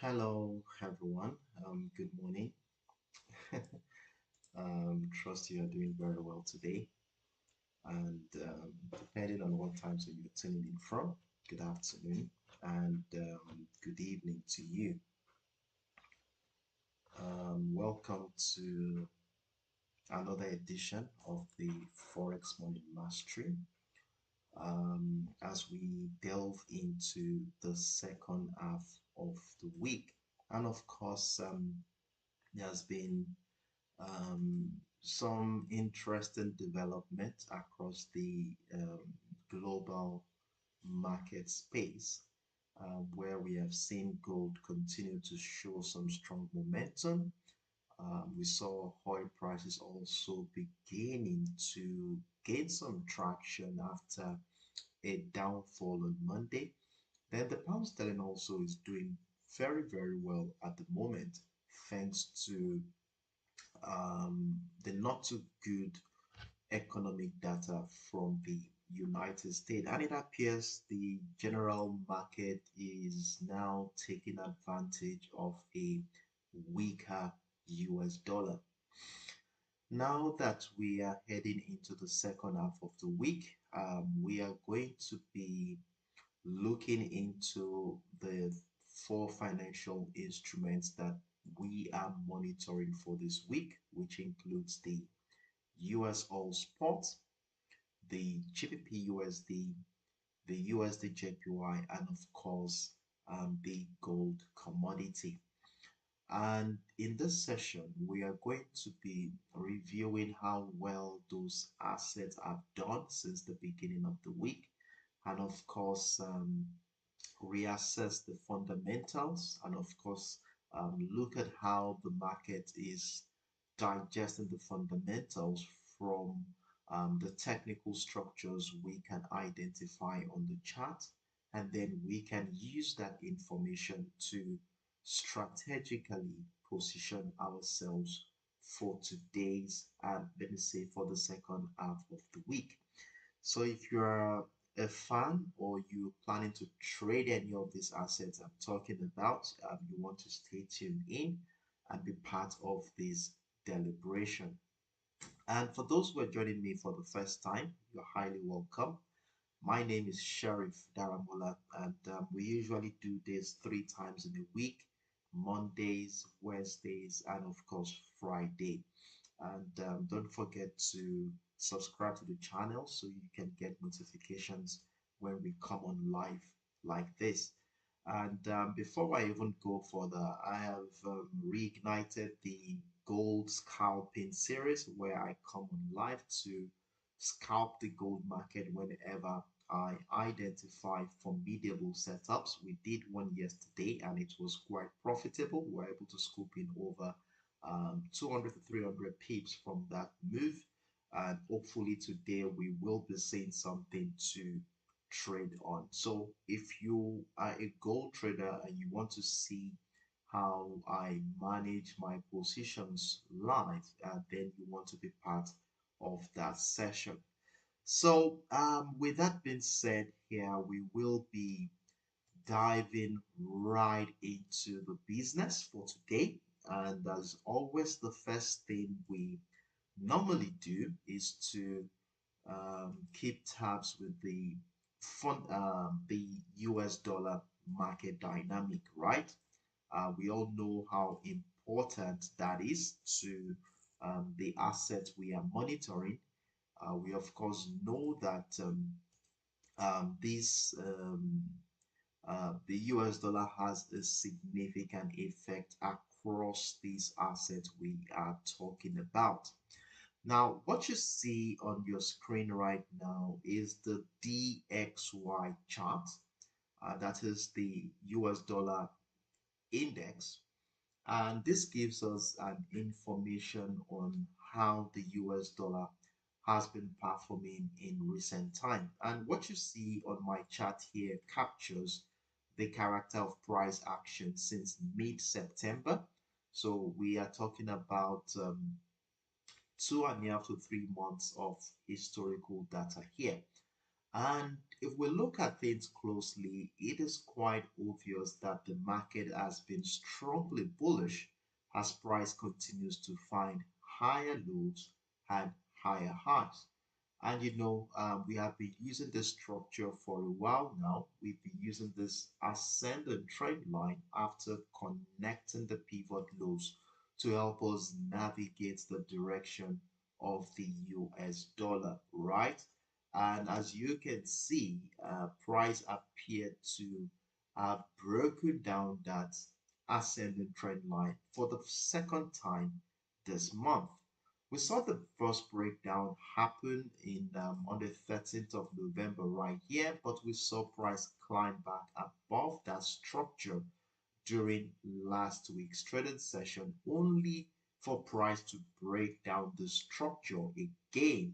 Hello, everyone. Good morning. Trust you are doing very well today. And depending on what time zone you're tuning in from, good afternoon and good evening to you. Welcome to another edition of the Forex Money Mastery. As we delve into the second half of the week, and of course, there has been um, some interesting development across the global market space, where we have seen gold continue to show some strong momentum. We saw oil prices also beginning to gain some traction after a downfall on Monday. Then the pound sterling also is doing very well at the moment, thanks to the not too good economic data from the United States. And it appears the general market is now taking advantage of a weaker US dollar. Now that we are heading into the second half of the week, we are going to be looking into the four financial instruments that we are monitoring for this week, which includes the US All Spot, the GBPUSD, the USDJPY, and of course, the gold commodity. And in this session, we are going to be reviewing how well those assets have done since the beginning of the week, and of course, reassess the fundamentals, and of course, look at how the market is digesting the fundamentals from the technical structures we can identify on the chart, and then we can use that information to strategically position ourselves for today's and let me say for the second half of the week. So if you're a fan or you're planning to trade any of these assets I'm talking about, you want to stay tuned in and be part of this deliberation. And for those who are joining me for the first time, you're highly welcome. My name is Sheriff Daramola, and we usually do this 3 times in a week: Mondays, Wednesdays, and of course, Friday. And don't forget to subscribe to the channel so you can get notifications when we come on live like this. And before I even go further, I have reignited the gold scalping series where I come on live to scalp the gold market whenever I identify formidable setups. We did one yesterday and it was quite profitable. We were able to scoop in over 200 to 300 pips from that move. And hopefully today we will be seeing something to trade on. So if you are a gold trader and you want to see how I manage my positions live, then you want to be part of that session. So with that being said, here we will be diving right into the business for today. And as always, the first thing we normally do is to keep tabs with the US dollar market dynamic, right? We all know how important that is to the asset we are monitoring. We of course know that the US dollar has a significant effect across these assets we are talking about. Now, what you see on your screen right now is the DXY chart. That is the US dollar index. And this gives us an information on how the US dollar has been performing in recent time. And what you see on my chart here captures the character of price action since mid-September. So we are talking about 2.5 to 3 months of historical data here. And if we look at things closely, it is quite obvious that the market has been strongly bullish as price continues to find higher lows and higher highs. And we have been using this structure for a while now. We've been using this ascending trend line after connecting the pivot lows to help us navigate the direction of the US dollar, right? And as you can see, price appeared to have broken down that ascending trend line for the second time this month. We saw the first breakdown happen in on the 13th of November right here, but we saw price climb back above that structure during last week's trading session, only for price to break down the structure again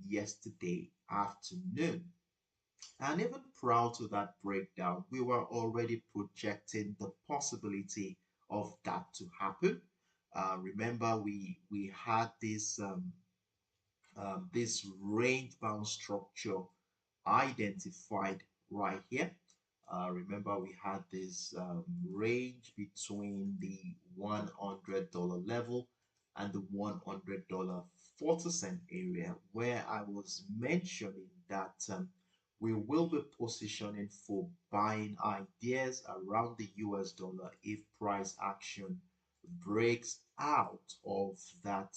yesterday afternoon. And even prior to that breakdown, we were already projecting the possibility of that to happen. Remember, we had this range bound structure identified right here. Remember, we had this range between the $100 level and the $100 40 cent area, where I was mentioning that we will be positioning for buying ideas around the US dollar if price action breaks out of that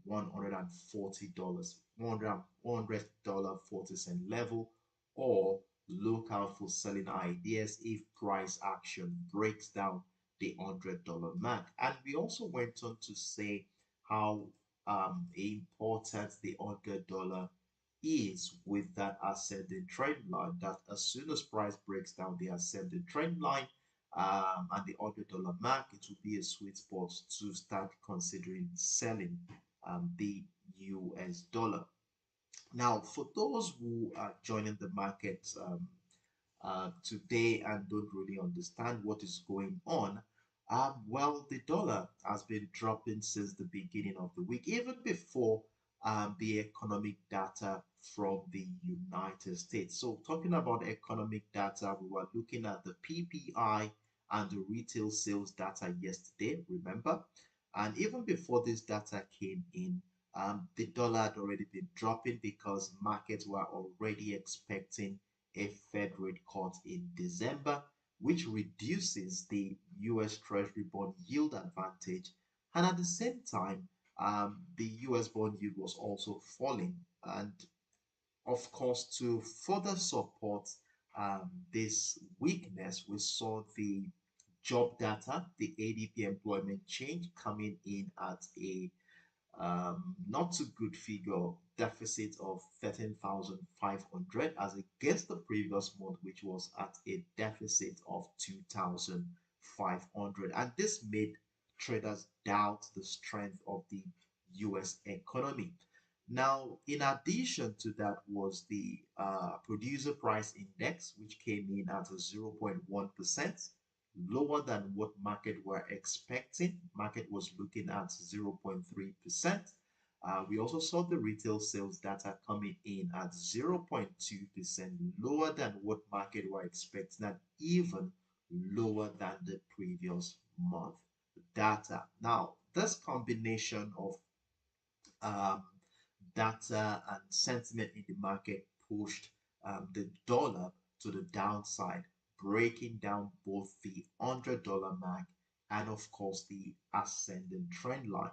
$140, $100 40 cent level, or look out for selling ideas if price action breaks down the $100 mark. And we also went on to say how important the $100 is with that ascending trend line, that as soon as price breaks down the ascending trend line and the $100 mark, it will be a sweet spot to start considering selling the US dollar. Now, for those who are joining the market today and don't really understand what is going on, well, the dollar has been dropping since the beginning of the week, even before the economic data from the United States. So, talking about economic data, we were looking at the PPI and the retail sales data yesterday, remember? And even before this data came in, the dollar had already been dropping because markets were already expecting a Fed rate cut in December, which reduces the US Treasury bond yield advantage. And at the same time, the US bond yield was also falling. And of course, to further support this weakness, we saw the job data, the ADP employment change coming in at a not too good figure, deficit of 13,500 as against the previous month, which was at a deficit of 2,500. And this made traders doubt the strength of the US economy. Now, in addition to that was the producer price index, which came in at a 0.1%, lower than what market were expecting. Market was looking at 0.3%. We also saw the retail sales data coming in at 0.2%, lower than what market were expecting and even lower than the previous month data. Now, this combination of um, data and sentiment in the market pushed the dollar to the downside, breaking down both the $100 mark and, of course, the ascending trend line.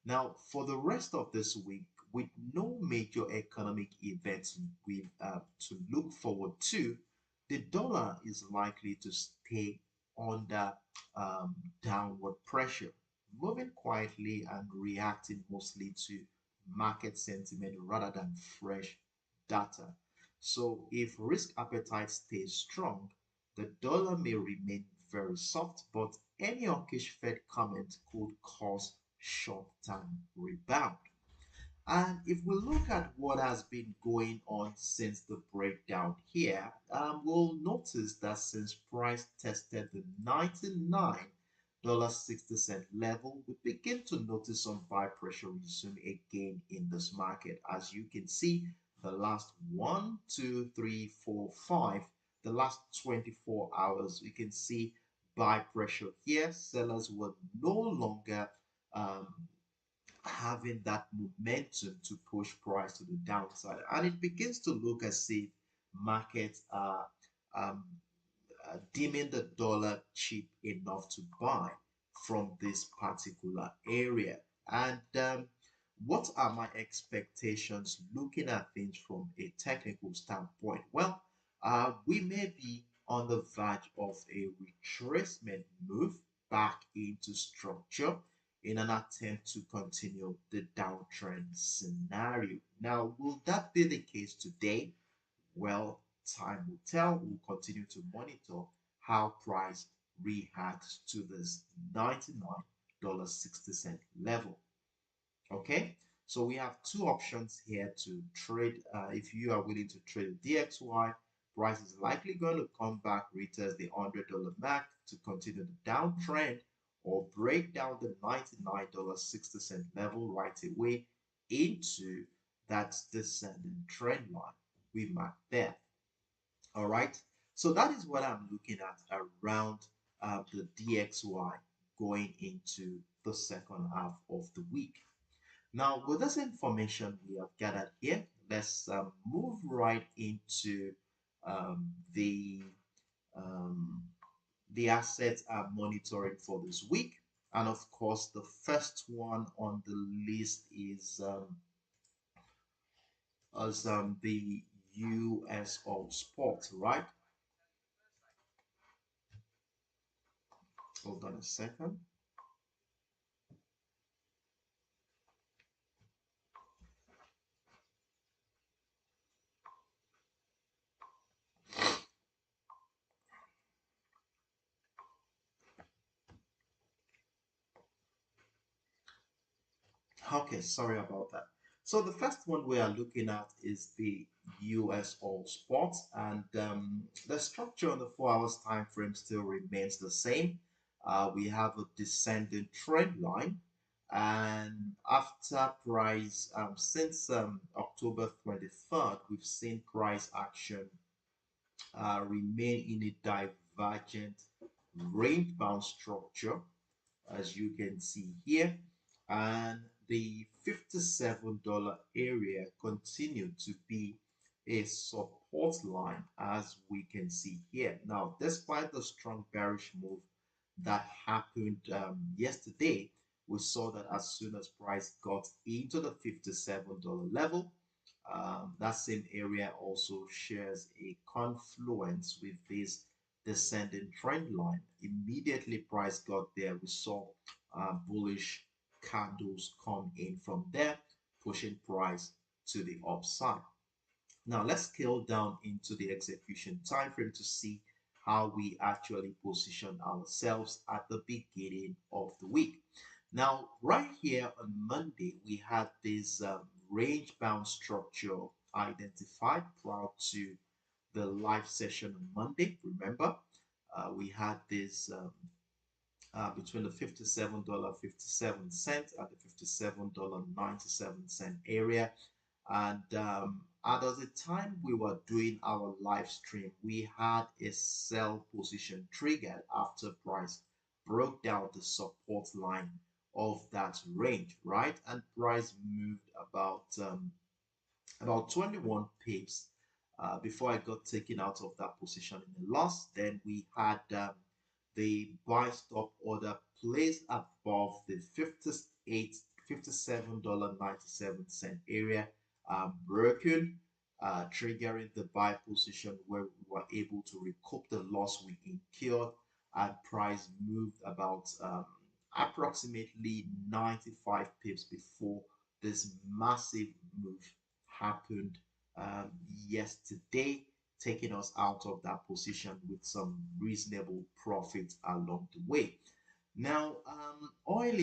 Now, for the rest of this week, with no major economic events to look forward to, the dollar is likely to stay under downward pressure, moving quietly and reacting mostly to market sentiment rather than fresh data. So, if risk appetite stays strong, the dollar may remain very soft, but any hawkish Fed comment could cause short-term rebound. And if we look at what has been going on since the breakdown here, we'll notice that since price tested the $99.60 level, we begin to notice some buy pressure resume again in this market. As you can see, the last 1, 2, 3, 4, 5, the last 24 hours, you can see buy pressure here. Sellers were no longer um, having that momentum to push price to the downside, and it begins to look as if markets are um, deeming the dollar cheap enough to buy from this particular area. And what are my expectations looking at things from a technical standpoint? Well, we may be on the verge of a retracement move back into structure in an attempt to continue the downtrend scenario. Now, will that be the case today? Well, time will tell. We'll continue to monitor how price reacts to this $99.60 level. Okay, so we have two options here to trade. If you are willing to trade DXY, price is likely going to come back, retest the $100 mark to continue the downtrend, or break down the $99.60 level right away into that descending trend line we marked there. All right, so that is what I'm looking at around the DXY going into the second half of the week. Now, with this information we have gathered here, let's move right into um, the um, the assets I'm monitoring for this week. And of course, the first one on the list is the USO spot, right? Hold on a second. Okay, sorry about that. So the first one we are looking at is the US all spot, and the structure on the 4 hours time frame still remains the same. We have a descending trend line, and after price since October 23rd, we've seen price action remain in a divergent range bound structure, as you can see here, and the $57 area continued to be a support line, as we can see here. Now, despite the strong bearish move that happened yesterday, we saw that as soon as price got into the $57 level, that same area also shares a confluence with this descending trend line. Immediately price got there, we saw bullish candles come in from there, pushing price to the upside. Now let's scale down into the execution time frame to see how we actually position ourselves at the beginning of the week. Now, right here on Monday, we had this range bound structure identified prior to the live session on Monday. Remember, we had this between the $57.57 and the $57.97 area. And at the time we were doing our live stream, we had a sell position triggered after price broke down the support line of that range, right? And price moved about 21 pips before I got taken out of that position in a loss. Then we had the buy stop order placed above the $57.97 area, broken, triggering the buy position where we were able to recoup the loss we incurred, and price moved about approximately 95 pips before this massive move happened yesterday, taking us out of that position with some reasonable profit along the way. Now, oil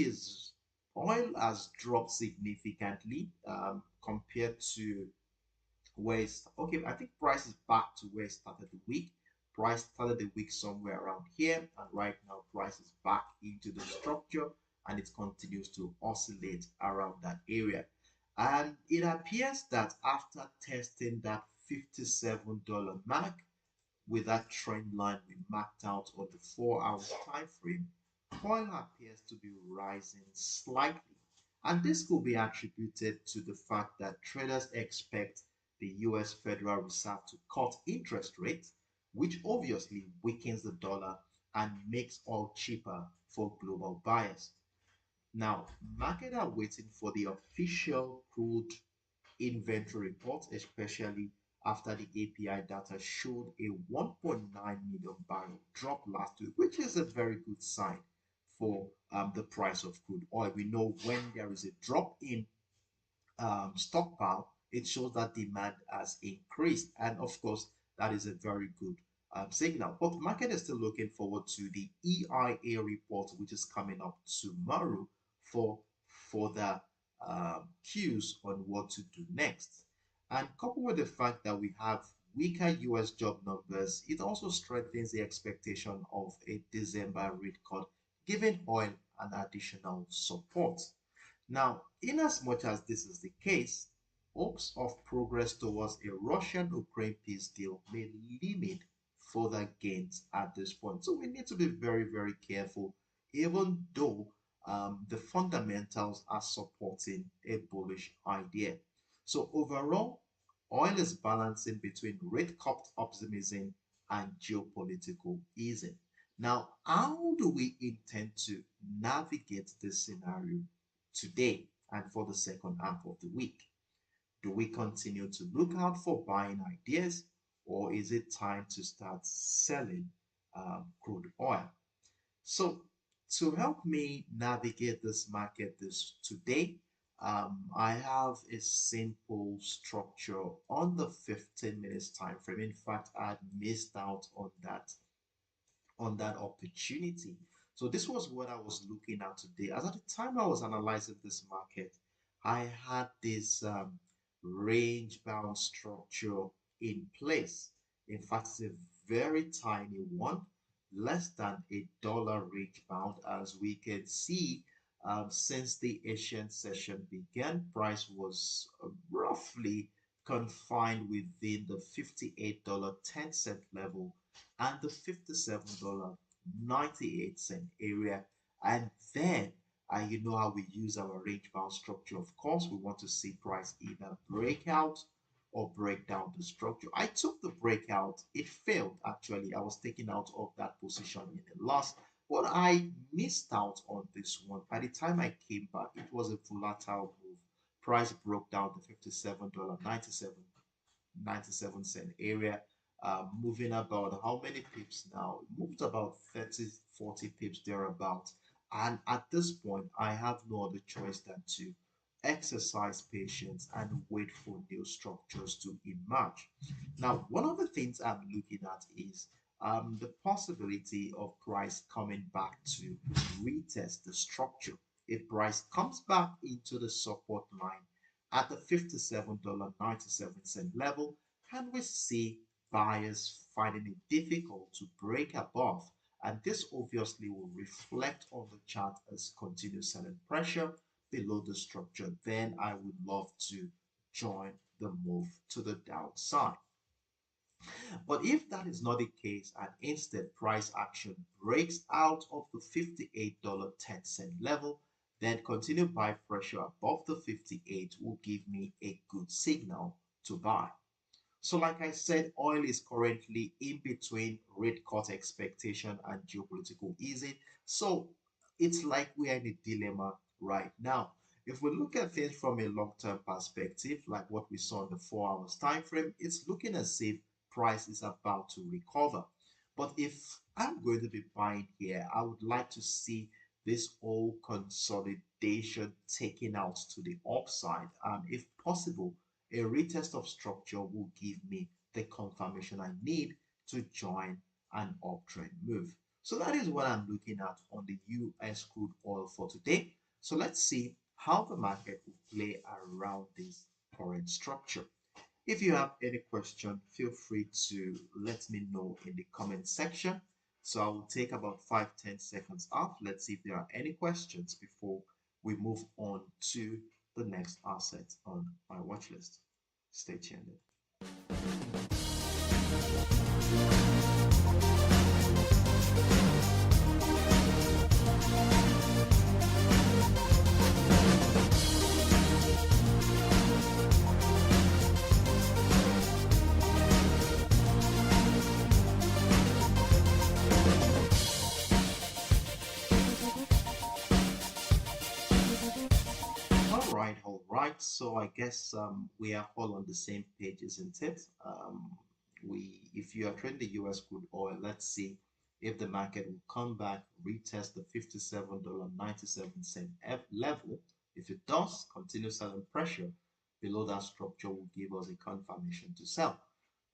has dropped significantly compared to where it's okay. I think price is back to where it started the week. Price started the week somewhere around here, and right now price is back into the structure, and it continues to oscillate around that area. And it appears that after testing that $57 mark with that trend line we marked out on the 4 hour time frame, oil appears to be rising slightly. And this could be attributed to the fact that traders expect the US Federal Reserve to cut interest rates, which obviously weakens the dollar and makes oil cheaper for global buyers. Now, markets are waiting for the official crude inventory report, especially after the API data showed a 1.9 million barrel drop last week, which is a very good sign for the price of crude oil. We know when there is a drop in stockpile, it shows that demand has increased. And of course, that is a very good signal. But the market is still looking forward to the EIA report, which is coming up tomorrow for further cues on what to do next. And coupled with the fact that we have weaker US job numbers, it also strengthens the expectation of a December rate cut, giving oil an additional support. Now, in as much as this is the case, hopes of progress towards a Russian-Ukraine peace deal may limit further gains at this point. So we need to be very, very careful, even though the fundamentals are supporting a bullish idea. So overall, oil is balancing between rate cut optimism and geopolitical easing. Now, how do we intend to navigate this scenario today and for the second half of the week? Do we continue to look out for buying ideas, or is it time to start selling crude oil? So, to help me navigate this market this today, I have a simple structure on the 15 minutes time frame. In fact, I had missed out on that opportunity. So this was what I was looking at today. As at the time I was analyzing this market, I had this range bound structure in place. In fact, it's a very tiny one, less than $1 range bound. As we can see, since the Asian session began, price was roughly confined within the $58.10 level and the $57.98 area. And then, you know how we use our range bound structure. Of course, we want to see price either break out or break down the structure. I took the breakout. It failed, actually. I was taken out of that position in a loss, but I missed out on this one. By the time I came back, it was a volatile move. Price broke down to $57.97 area, moving about how many pips now? It moved about 30, 40 pips thereabout. And at this point, I have no other choice than to exercise patience and wait for new structures to emerge. Now, one of the things I'm looking at is the possibility of price coming back to retest the structure. If price comes back into the support line at the $57.97 level, and we see buyers finding it difficult to break above, and this obviously will reflect on the chart as continued selling pressure below the structure, then I would love to join the move to the downside. But if that is not the case and instead price action breaks out of the $58.10 level, then continued buy pressure above the 58 will give me a good signal to buy. So like I said, oil is currently in between rate cut expectation and geopolitical easing. So it's like we're in a dilemma right now. If we look at things from a long-term perspective, like what we saw in the 4 hours time frame, it's looking as if price is about to recover. But if I'm going to be buying here, I would like to see this whole consolidation taken out to the upside. And if possible, a retest of structure will give me the confirmation I need to join an uptrend move. So that is what I'm looking at on the US crude oil for today. So let's see how the market will play around this current structure. If you have any question, feel free to let me know in the comment section. So I will take about 5-10 seconds off. Let's see if there are any questions before we move on to the next asset on my watch list. Stay tuned. All right. So I guess we are all on the same page, isn't it? If you are trading the U.S. crude oil, let's see if the market will come back, retest the $57.97 level. If it does, continue selling pressure below that structure will give us a confirmation to sell.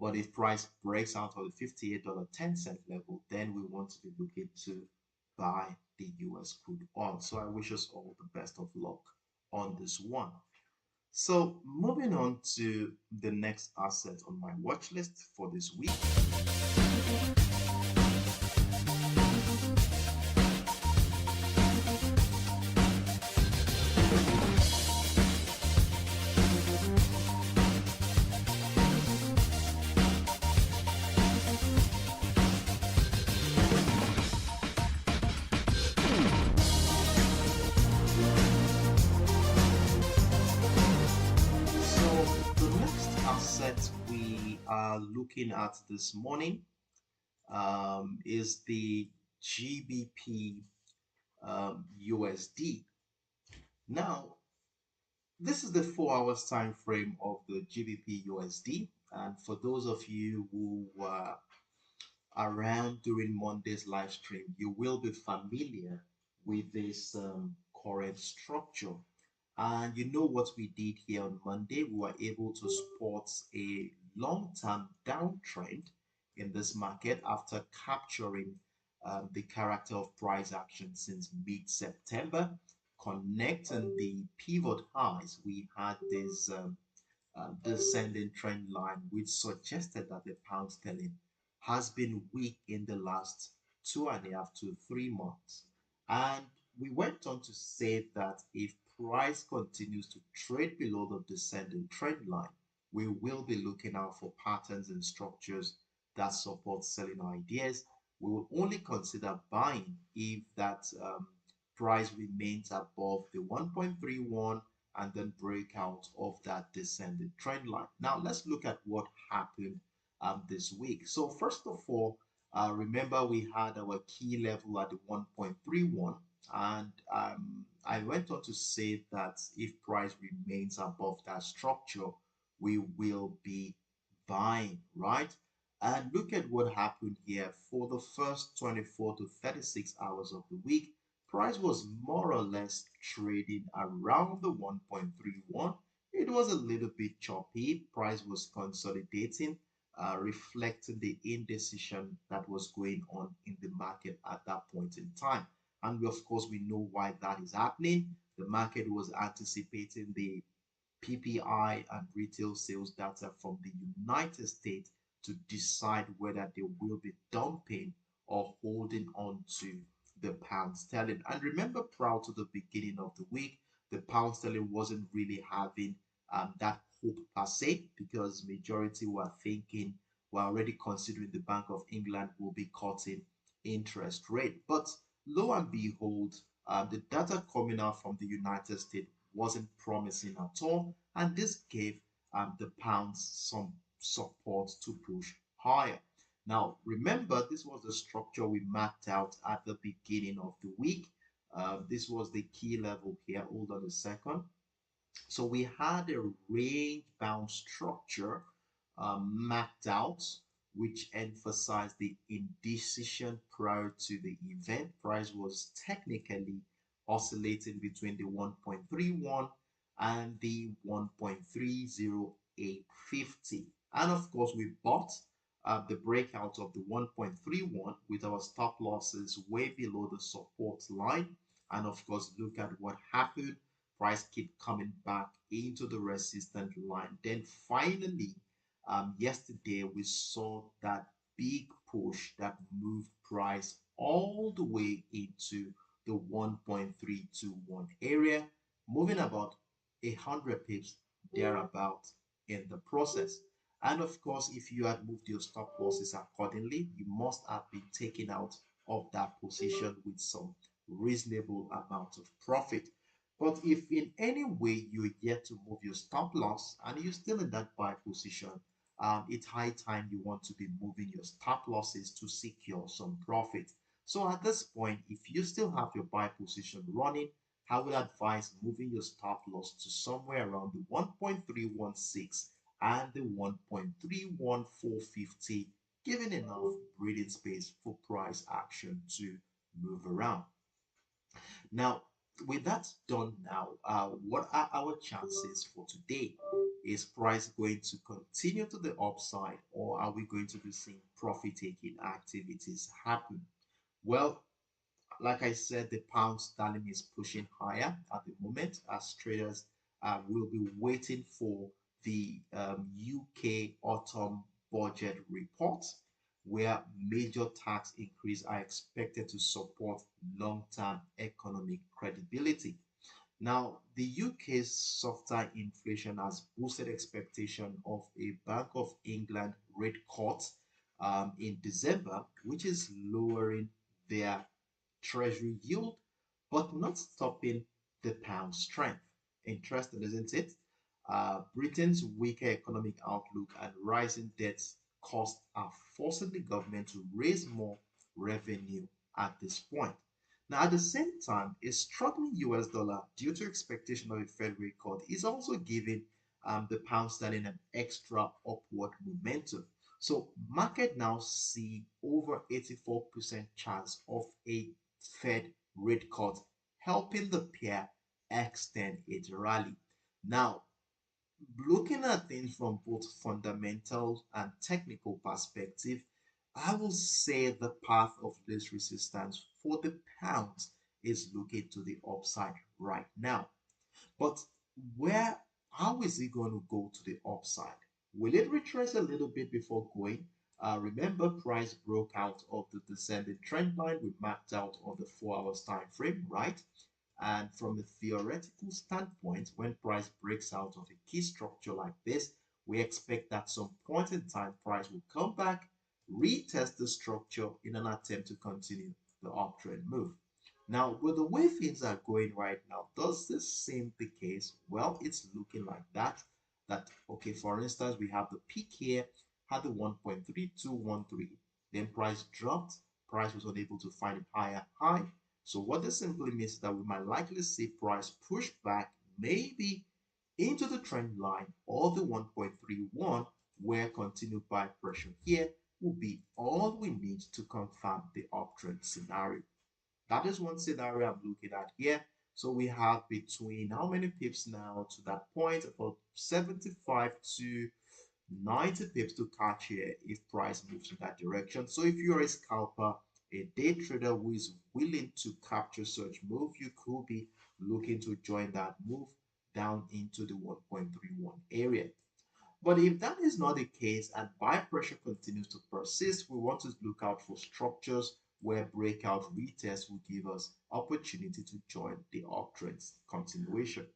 But if price breaks out of the $58.10 level, then we want to be looking to buy the U.S. crude oil. So I wish us all the best of luck on this one. So moving on to the next asset on my watch list for this week. Asset we are looking at this morning is the GBP USD. Now, this is the 4 hours time frame of the GBP USD, and for those of you who were around during Monday's live stream, you will be familiar with this current structure. And you know what we did here on Monday? We were able to spot a long-term downtrend in this market after capturing the character of price action since mid-September, connecting the pivot highs. We had this descending trend line, which suggested that the pound sterling has been weak in the last 2.5 to 3 months. And we went on to say that if price continues to trade below the descending trend line, we will be looking out for patterns and structures that support selling ideas. We will only consider buying if that price remains above the 1.31 and then break out of that descending trend line. Now let's look at what happened this week. So first of all, remember we had our key level at the 1.31, and I went on to say that if price remains above that structure, we will be buying, right? And look at what happened here. For the first 24 to 36 hours of the week, price was more or less trading around the 1.31. It was a little bit choppy. Price was consolidating, reflecting the indecision that was going on in the market at that point in time. And we, of course, we know why that is happening. The market was anticipating the PPI and retail sales data from the United States to decide whether they will be dumping or holding on to the pound sterling. And remember, prior to the beginning of the week, the pound sterling wasn't really having that hope per se, because majority were thinking, were already considering the Bank of England will be cutting interest rate. But lo and behold, the data coming out from the United States wasn't promising at all, and this gave the pound some support to push higher. Now, remember, this was the structure we mapped out at the beginning of the week. This was the key level here. Hold on a second. So we had a range bound structure mapped out, which emphasized the indecision prior to the event. Price was technically oscillating between the 1.31 and the 1.30850. And of course, we bought the breakout of the 1.31 with our stop losses way below the support line. And of course, look at what happened. Price keep coming back into the resistance line. Then finally, yesterday we saw that big push that moved price all the way into the 1.321 area, moving about 100 pips thereabout in the process. And of course, if you had moved your stop losses accordingly, you must have been taken out of that position with some reasonable amount of profit. But if in any way you're yet to move your stop loss and you're still in that buy position, it's high time you want to be moving your stop losses to secure some profit. So at this point, if you still have your buy position running, I would advise moving your stop loss to somewhere around the 1.316 and the 1.31450, giving enough breathing space for price action to move around. Now, with that done now, what are our chances for today? Is price going to continue to the upside, or are we going to be seeing profit-taking activities happen? Well, like I said, the pound sterling is pushing higher at the moment as traders will be waiting for the UK autumn budget report, where major tax increase are expected to support long-term economic credibility. Now, the UK's softer inflation has boosted expectation of a Bank of England rate cut in December, which is lowering their treasury yield, but not stopping the pound strength. Interesting, isn't it? Britain's weaker economic outlook and rising debt costs are forcing the government to raise more revenue at this point. Now, at the same time, a struggling US dollar due to expectation of a Fed rate cut is also giving the pound sterling an extra upward momentum. So, market now see over 84% chance of a Fed rate cut, helping the pair extend its rally. Now, looking at things from both fundamental and technical perspective, I will say the path of least resistance for the pounds is looking to the upside right now. But where, how is it going to go to the upside? Will it retrace a little bit before going? Remember, price broke out of the descending trend line we mapped out on the 4 hours time frame, right? And from a theoretical standpoint, when price breaks out of a key structure like this, we expect that some point in time price will come back, retest the structure in an attempt to continue the uptrend move. Now, with the way things are going right now, does this seem the case? Well, it's looking like that. Okay, for instance, we have the peak here, had the 1.3213, then price dropped, price was unable to find a higher high. So what this simply means is that we might likely see price push back maybe into the trend line or the 1.31, where continued buy pressure here will be all we need to confirm the uptrend scenario. That is one scenario I'm looking at here. So we have between how many pips now to that point? About 75 to 90 pips to catch here if price moves in that direction. So if you're a scalper, a day trader who is willing to capture such move, you could be looking to join that move down into the 1.31 area. But if that is not the case and buy pressure continues to persist, we want to look out for structures where breakout retests will give us opportunity to join the uptrend continuation.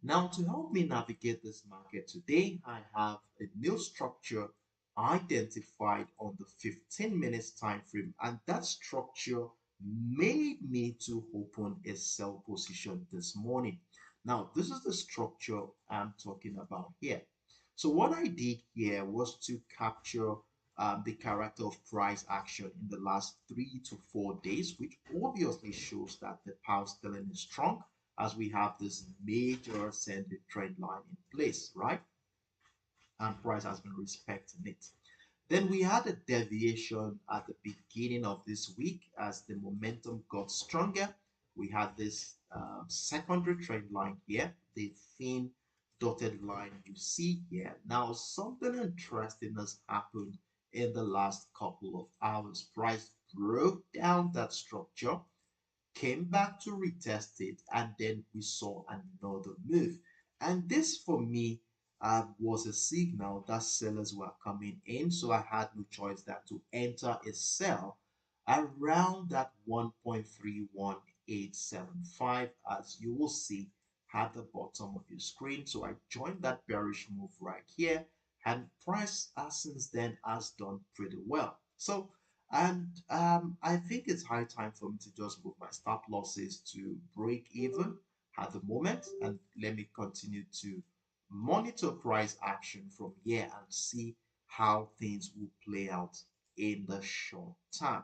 Now, to help me navigate this market today, I have a new structure identified on the 15 minutes time frame, and that structure made me to open a sell position this morning. Now, this is the structure I'm talking about here. So what I did here was to capture the character of price action in the last 3 to 4 days, which obviously shows that the pound sterling is strong as we have this major ascending trend line in place, right? And price has been respecting it. Then we had a deviation at the beginning of this week as the momentum got stronger. We had this secondary trend line here, the thin dotted line you see here. Now, something interesting has happened in the last couple of hours. Price broke down that structure, came back to retest it, and then we saw another move. And this for me was a signal that sellers were coming in, so I had no choice than to enter a sell around that 1.31875, as you will see at the bottom of your screen. So I joined that bearish move right here, and price since then has done pretty well. So I think it's high time for me to just move my stop losses to break even at the moment, and let me continue to monitor price action from here and see how things will play out in the short term.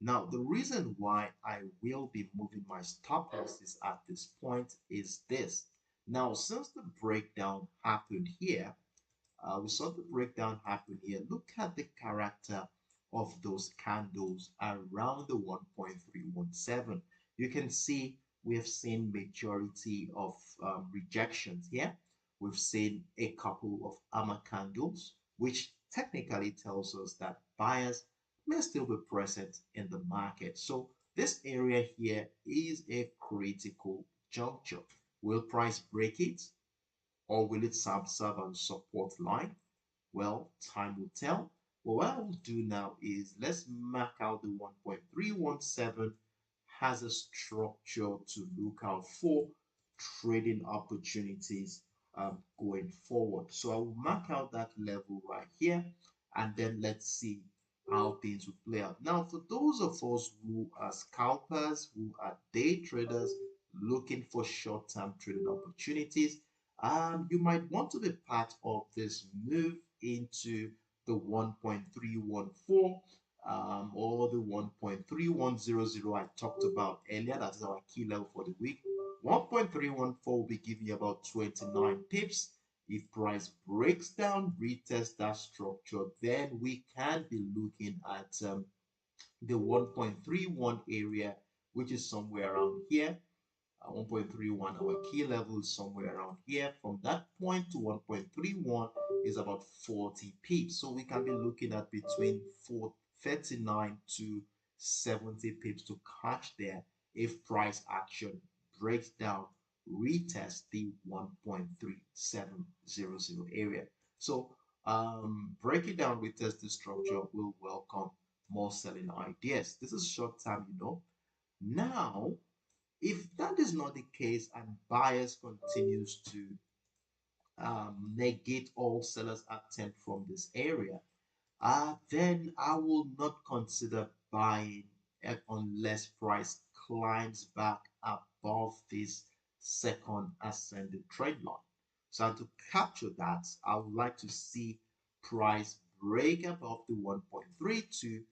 Now, the reason why I will be moving my stop losses at this point is this. Now, since the breakdown happened here, we saw the breakdown happen here. Look at the character of those candles around the 1.317. You can see we have seen majority of rejections here. We've seen a couple of hammer candles, which technically tells us that buyers may still be present in the market. So this area here is a critical juncture. Will price break it, or will it serve as a support line? Well, time will tell. But what I will do now is let's mark out the 1.317 has a structure to look out for trading opportunities going forward. So I will mark out that level right here, and then let's see how things will play out. Now, for those of us who are scalpers, who are day traders looking for short-term trading opportunities, you might want to be part of this move into the 1.314 or the 1.3100 I talked about earlier. That is our key level for the week. 1.314 will be giving you about 29 pips. If price breaks down, retest that structure, then we can be looking at the 1.31 area, which is somewhere around here. 1.31, our key level is somewhere around here. From that point to 1.31 is about 40 pips. So we can be looking at between 39 to 70 pips to catch there if price action breaks down, retest the 1.3700 area. So break it down, retest the structure, will welcome more selling ideas. This is short term, you know. Now, if that is not the case and buyers continues to negate all sellers attempt from this area, then I will not consider buying unless price climbs back above this second ascending trend line. So to capture that, I would like to see price break above the 1.32,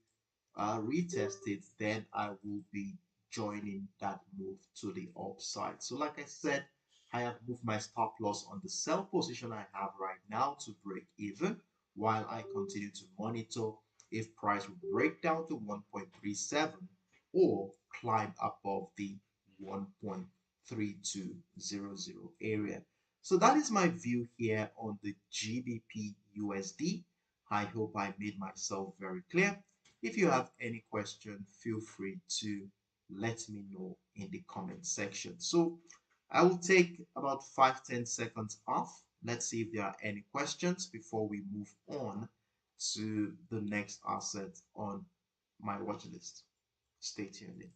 retest it, then I will be joining that move to the upside. So like I said, I have moved my stop loss on the sell position I have right now to break even, while I continue to monitor if price will break down to 1.37 or climb above the 1.3200 area. So that is my view here on the GBP USD. I hope I made myself very clear. If you have any question, feel free to let me know in the comment section. So I will take about 5-10 seconds off. Let's see if there are any questions before we move on to the next asset on my watch list. Stay tuned in.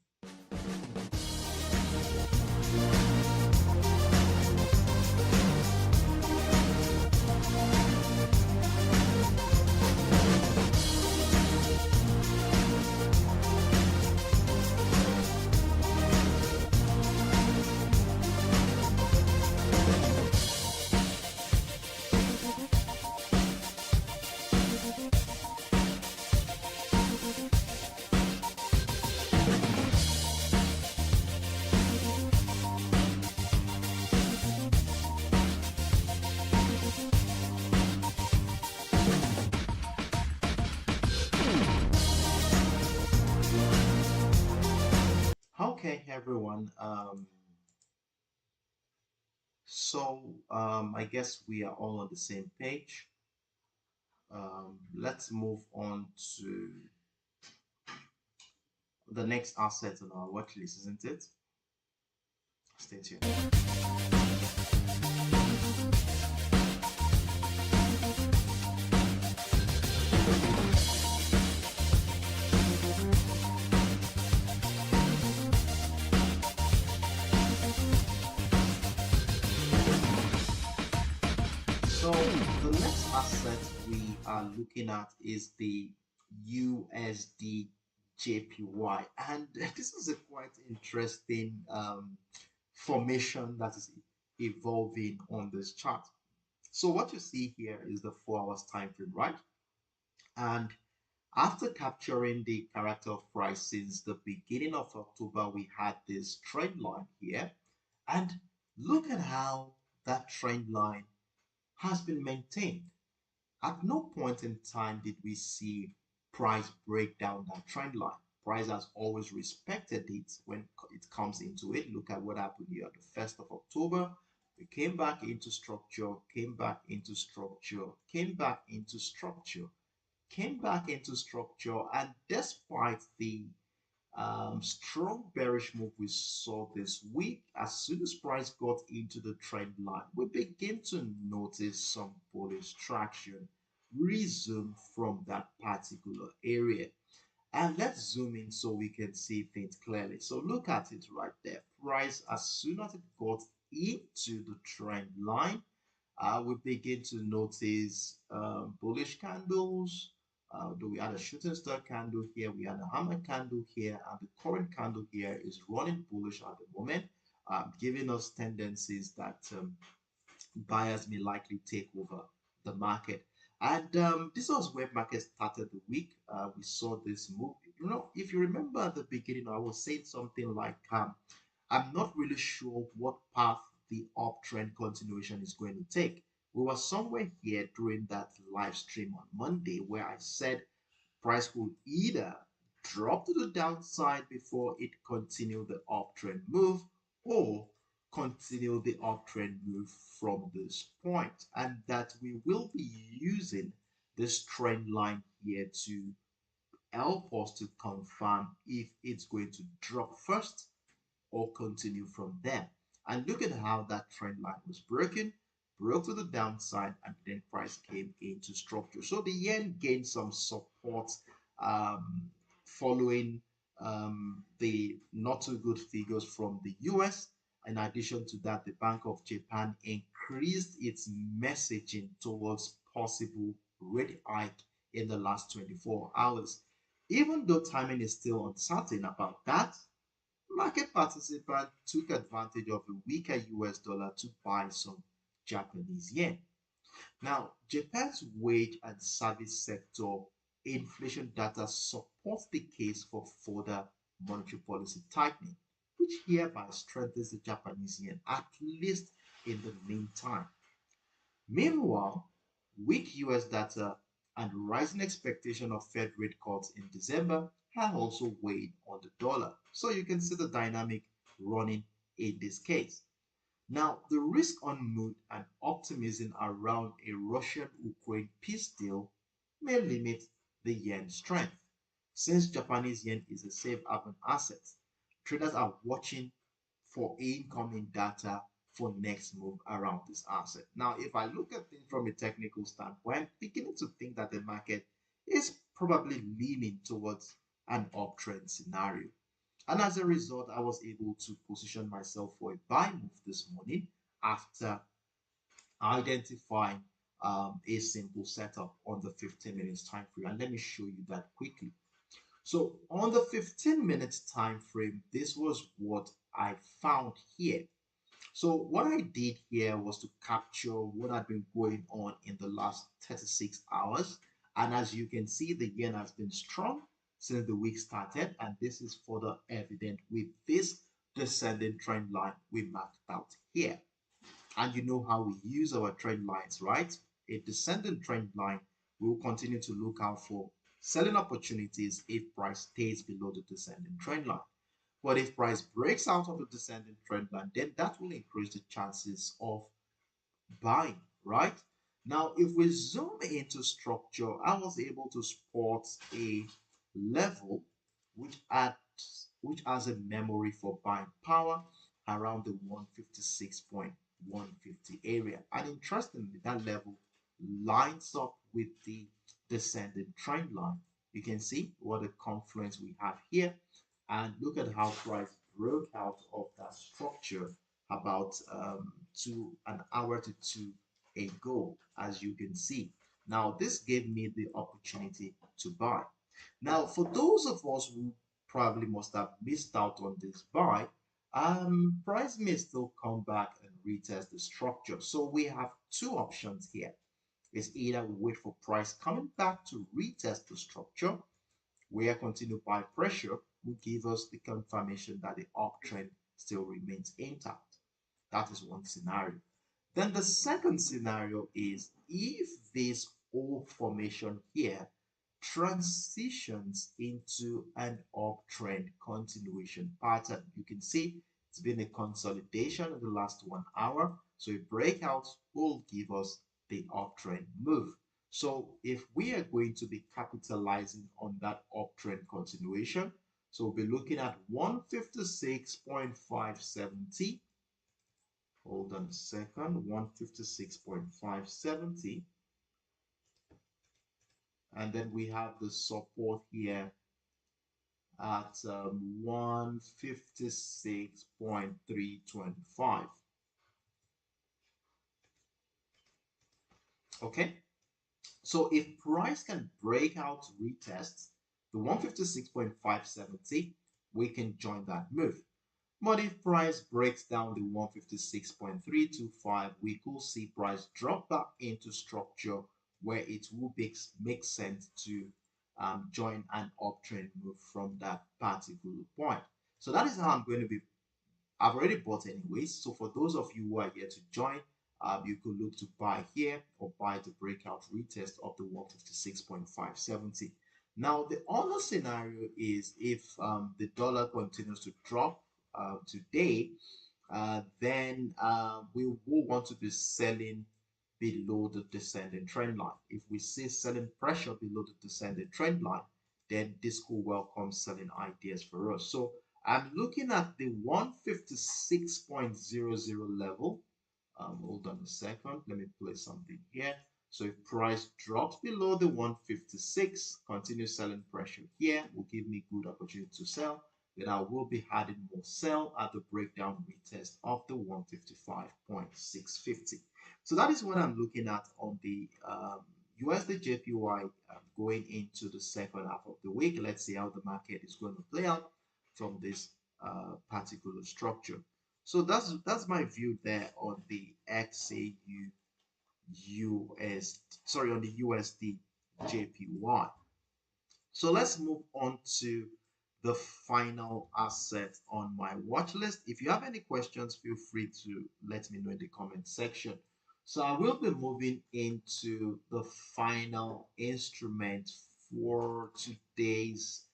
Okay, everyone. I guess we are all on the same page. Let's move on to the next asset on our watch list, isn't it? Stay tuned. are looking at is the USDJPY, and this is a quite interesting formation that is evolving on this chart. So what you see here is the 4 hours time frame, right? And after capturing the character of price since the beginning of October, we had this trend line here. And look at how that trend line has been maintained. At no point in time did we see price break down that trend line. Price has always respected it when it comes into it. Look at what happened here on the 1st of October. We came back into structure, came back into structure, came back into structure, came back into structure, and despite the strong bearish move we saw this week, as soon as price got into the trend line, we begin to notice some bullish traction resume from that particular area. And let's zoom in so we can see things clearly. So look at it right there. Price, as soon as it got into the trend line, we begin to notice bullish candles. We had a shooting star candle here, we had a hammer candle here, and the current candle here is running bullish at the moment, giving us tendencies that buyers may likely take over the market. And this was where market started the week. We saw this move. If you remember at the beginning, I was saying something like, I'm not really sure what path the uptrend continuation is going to take. We were somewhere here during that live stream on Monday where I said price will either drop to the downside before it continue the uptrend move or continue the uptrend move from this point, and that we will be using this trend line here to help us to confirm if it's going to drop first or continue from there. And look at how that trend line was broken, broke to the downside, and then price came into structure. So the yen gained some support following the not too good figures from the US. In addition to that, the Bank of Japan increased its messaging towards possible rate hike in the last 24 hours. Even though timing is still uncertain about that, market participants took advantage of a weaker US dollar to buy some Japanese yen. Now, Japan's wage and service sector inflation data supports the case for further monetary policy tightening, which hereby strengthens the Japanese yen, at least in the meantime. Meanwhile, weak US data and rising expectation of Fed rate cuts in December have also weighed on the dollar. So you can see the dynamic running in this case. Now, the risk on mood and optimism around a Russian-Ukraine peace deal may limit the yen strength. Since Japanese yen is a safe haven asset, traders are watching for incoming data for next move around this asset. Now, if I look at things from a technical standpoint, I'm beginning to think that the market is probably leaning towards an uptrend scenario. And as a result, I was able to position myself for a buy move this morning after identifying a simple setup on the 15 minutes time frame. And let me show you that quickly. So on the 15 minutes time frame, this was what I found here. So what I did here was to capture what had been going on in the last 36 hours. And as you can see, the yen has been strong since the week started, and this is further evident with this descending trend line we marked out here. And you know how we use our trend lines, right? A descending trend line, we will continue to look out for selling opportunities if price stays below the descending trend line. But if price breaks out of the descending trend line, then that will increase the chances of buying, right? Now, if we zoom into structure, I was able to spot a level which has a memory for buying power around the 156.150 area. And interestingly, that level lines up with the descending trend line. You can see what a confluence we have here, and look at how price broke out of that structure about an hour to two ago, as you can see. Now, this gave me the opportunity to buy. Now, for those of us who probably must have missed out on this buy, price may still come back and retest the structure. So we have two options here. It's either we wait for price coming back to retest the structure, where continued buy pressure will give us the confirmation that the uptrend still remains intact. That is one scenario. Then the second scenario is if this O formation here transitions into an uptrend continuation pattern. You can see it's been a consolidation in the last 1 hour. So a breakout will give us the uptrend move. So if we are going to be capitalizing on that uptrend continuation, so we'll be looking at 156.570. Hold on a second, 156.570. And then we have the support here at 156.325. Okay, so if price can break out retest the 156.570, we can join that move. But if price breaks down the 156.325, we could see price drop back into structure where it will make sense to join an uptrend move from that particular point. So that is how I'm going to be. I've already bought anyways. So for those of you who are here to join, you could look to buy here or buy the breakout retest of the 156.570. Now, the other scenario is if the dollar continues to drop today, then we will want to be selling below the descending trend line. If we see selling pressure below the descending trend line, then this could welcome selling ideas for us. So I'm looking at the 156.00 level. Hold on a second. Let me play something here. So if price drops below the 156, continue selling pressure here will give me good opportunity to sell. Then I will be adding more sell at the breakdown retest of the 155.650. So that is what I'm looking at on the USDJPY going into the second half of the week. Let's see how the market is going to play out from this particular structure. So that's my view there on the on the USD JPY. So let's move on to the final asset on my watch list. If you have any questions, feel free to let me know in the comment section. So I will be moving into the final instrument for today's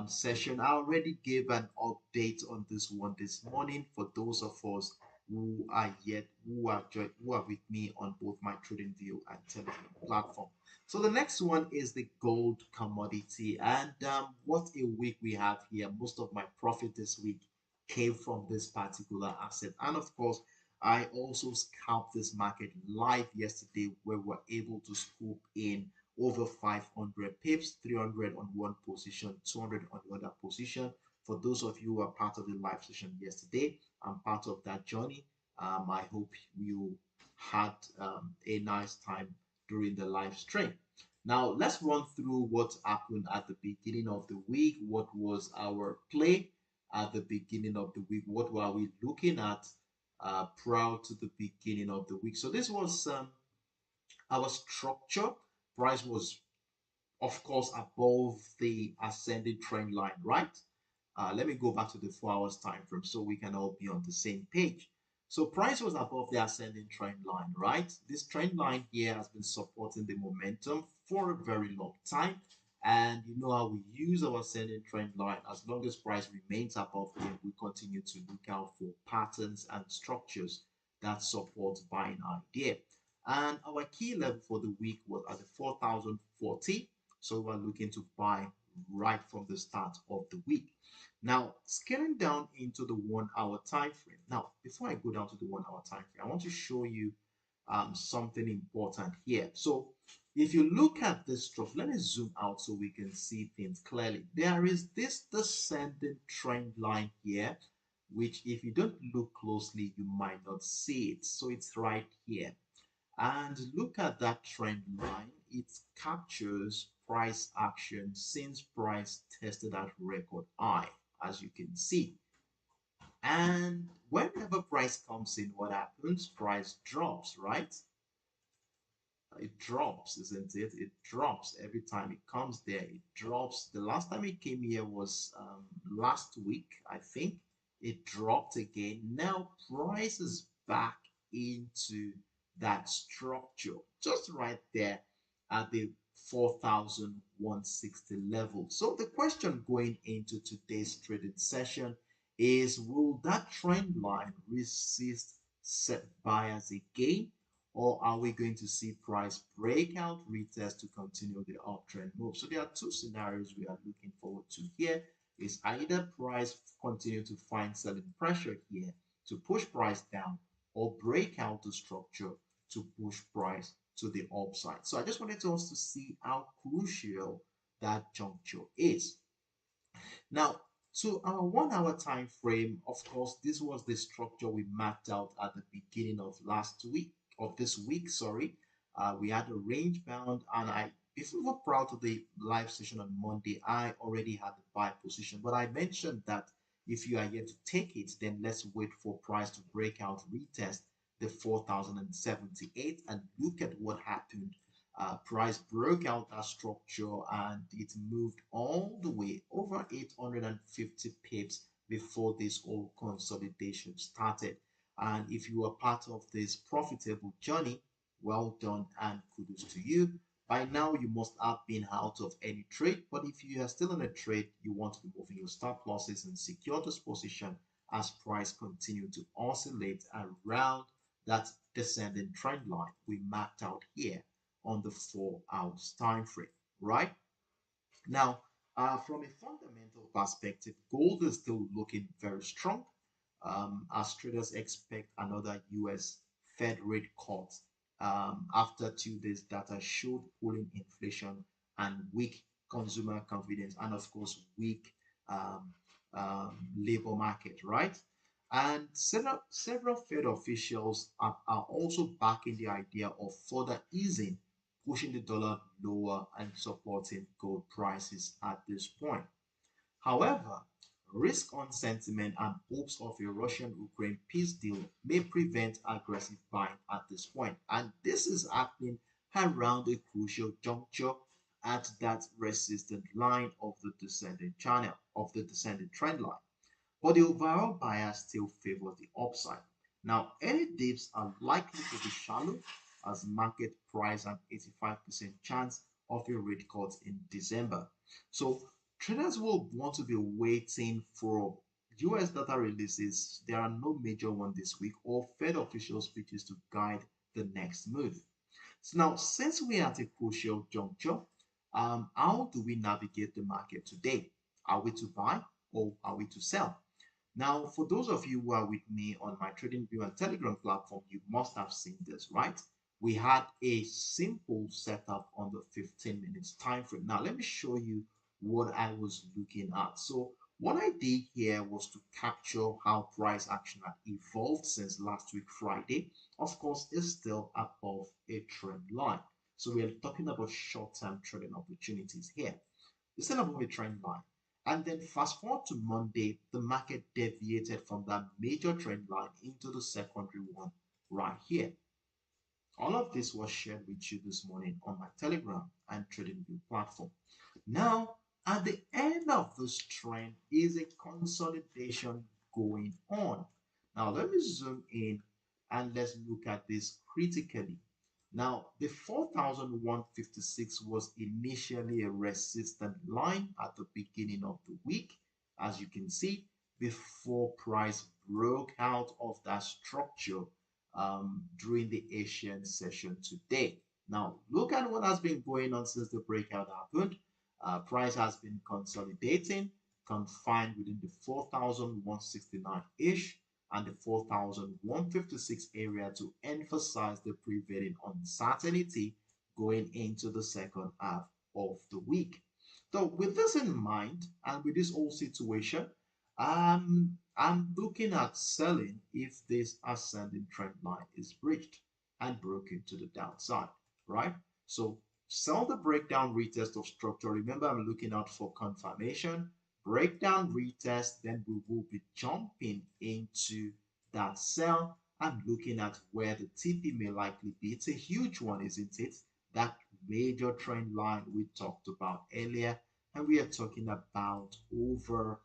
session. I already gave an update on this one this morning for those of us who are with me on both my TradingView and Telegram platform. So the next one is the gold commodity, and what a week we have here. Most of my profit this week came from this particular asset, and of course I also scalped this market live yesterday where we were able to scoop in over 500 pips, 300 on one position, 200 on the other position. For those of you who are part of the live session yesterday, I'm part of that journey. I hope you had a nice time during the live stream. Now, let's run through what happened at the beginning of the week. What was our play at the beginning of the week? What were we looking at prior to the beginning of the week? So this was our structure. Price was, of course, above the ascending trend line, right? Let me go back to the 4 hours time frame so we can all be on the same page. So price was above the ascending trend line, right? This trend line here has been supporting the momentum for a very long time. And you know how we use our ascending trend line. As long as price remains above here, we continue to look out for patterns and structures that support buying idea. And our key level for the week was at the 4,040. So we're looking to buy right from the start of the week. Now, scaling down into the 1 hour time frame. Now, before I go down to the 1 hour time frame, I want to show you something important here. So if you look at this structure, let me zoom out so we can see things clearly. There is this descending trend line here, which if you don't look closely, you might not see it. So it's right here. And look at that trend line. It captures price action since price tested that record high, as you can see. And whenever price comes in, what happens? Price drops, right? It drops, isn't it? It drops every time it comes there. It drops. The last time it came here was last week, I think. It dropped again. Now price is back into that structure, just right there at the 4,160 level. So the question going into today's trading session is, will that trend line resist set buyers again? Or are we going to see price breakout retest to continue the uptrend move? So there are two scenarios we are looking forward to here. Is either price continue to find selling pressure here to push price down, or break out the structure to push price to the upside. So I just wanted us to see how crucial that juncture is. Now, so our 1 hour time frame, of course, this was the structure we mapped out at the beginning of this week, sorry. We had a range bound, and before prior to the live session on Monday, I already had the buy position, but I mentioned that if you are yet to take it, then let's wait for price to break out, retest the 4,078, and look at what happened. Price broke out that structure and it moved all the way over 850 pips before this whole consolidation started. And if you were part of this profitable journey, well done and kudos to you. By now, you must have been out of any trade, but if you are still in a trade, you want to be moving your stop losses and secure this position as price continue to oscillate around that descending trend line we mapped out here on the 4 hours time frame, right? Now, from a fundamental perspective, gold is still looking very strong as traders expect another US Fed rate cut after 2 days data showed cooling inflation and weak consumer confidence, and of course, weak um, labor market, right? And several Fed officials are also backing the idea of further easing, pushing the dollar lower and supporting gold prices at this point. However, risk on sentiment and hopes of a Russian-Ukraine peace deal may prevent aggressive buying at this point. And this is happening around a crucial juncture at that resistant line of the descending channel, of the descending trend line. But the overall bias still favors the upside. Now, any dips are likely to be shallow as market price an 85% chance of a rate cut in December. So traders will want to be waiting for US data releases. There are no major ones this week, or Fed official speeches to guide the next move. So now, since we are at a crucial juncture, how do we navigate the market today? Are we to buy or are we to sell? Now, for those of you who are with me on my TradingView and Telegram platform, you must have seen this, right? We had a simple setup on the 15 minutes time frame. Now, let me show you what I was looking at. So what I did here was to capture how price action had evolved since last week, Friday. Of course, it's still above a trend line. So we are talking about short-term trading opportunities here. It's still above a trend line. And then fast forward to Monday, the market deviated from that major trend line into the secondary one right here. All of this was shared with you this morning on my Telegram and TradingView platform. Now, at the end of this trend is a consolidation going on. Now, let me zoom in and let's look at this critically. Now, the 4,156 was initially a resistant line at the beginning of the week, as you can see, before price broke out of that structure during the Asian session today. Now, look at what has been going on since the breakout happened. Price has been consolidating, confined within the 4,169-ish and the 4,156 area to emphasize the prevailing uncertainty going into the second half of the week. So with this in mind and with this whole situation, I'm looking at selling if this ascending trend line is breached. and broken to the downside, right? So sell the breakdown retest of structure. Remember, I'm looking out for confirmation, breakdown retest, then we will be jumping into that sell and looking at where the TP may likely be. It's a huge one, isn't it? That major trend line we talked about earlier, and we are talking about over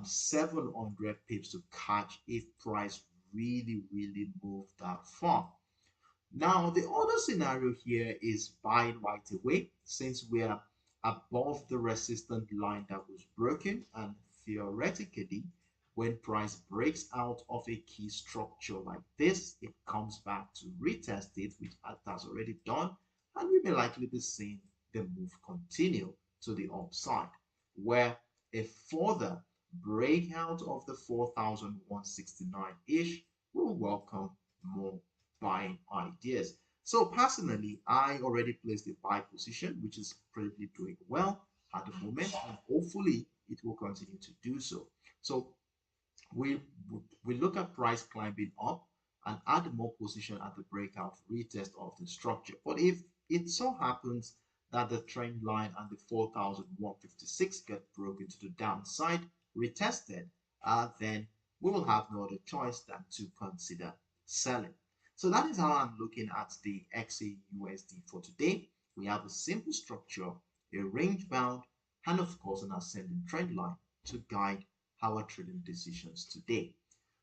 700 pips to catch if price really moved that far. Now, the other scenario here is buying right away since we are above the resistance line that was broken, and theoretically, when price breaks out of a key structure like this, it comes back to retest it, which it has already done, and we may likely be seeing the move continue to the upside, where a further breakout of the 4,169-ish will welcome more buying ideas. So personally, I already placed a buy position, which is probably doing well at the moment, and hopefully it will continue to do so. So we we look at price climbing up and add more position at the breakout retest of the structure. But if it so happens that the trend line and the 4,156 get broken to the downside, retested, then we will have no other choice than to consider selling. So that is how I'm looking at the XAUUSD for today. We have a simple structure, a range bound, and of course an ascending trend line to guide our trading decisions today.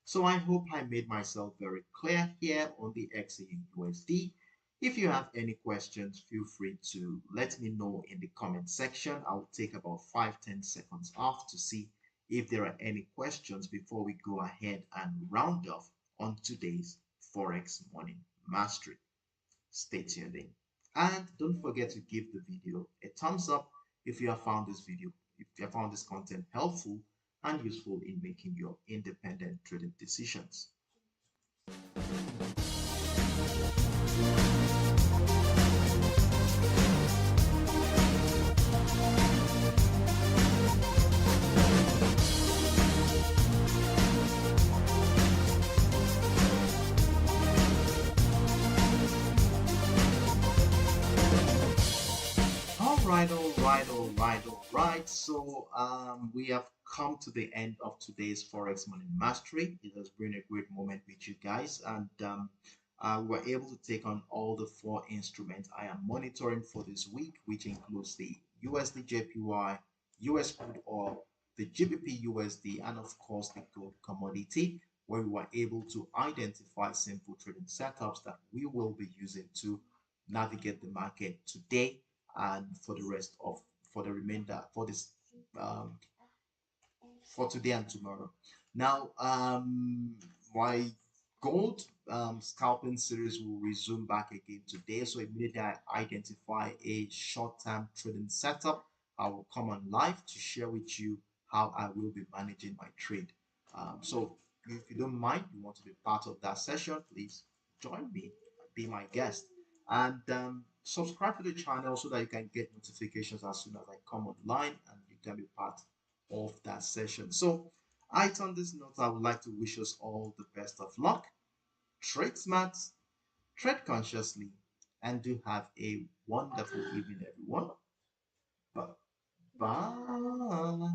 So I hope I made myself very clear here on the XAUUSD. If you have any questions, feel free to let me know in the comment section. I'll take about 5-10 seconds off to see if there are any questions before we go ahead and round off on today's Forex Morning Mastery. Stay tuned in. And don't forget to give the video a thumbs up if you have found this video, if you have found this content helpful and useful in making your independent trading decisions. All right. So we have come to the end of today's Forex Morning Mastery. It has been a great moment with you guys, and we're able to take on all the 4 instruments I am monitoring for this week, which includes the USDJPY, US crude oil, the GBPUSD, and of course the gold commodity, where we were able to identify simple trading setups that we will be using to navigate the market today and for the rest of for the remainder for this um, for today and tomorrow. Now, my gold scalping series will resume back again today. So immediately I identify a short-term trading setup, I will come on live to share with you how I will be managing my trade. So if you don't mind, you want to be part of that session, please join me, be my guest, and subscribe to the channel so that you can get notifications as soon as I come online and you can be part of that session. So I, on this note, I would like to wish us all the best of luck. Trade smart, trade consciously, and do have a wonderful evening, everyone. Bye.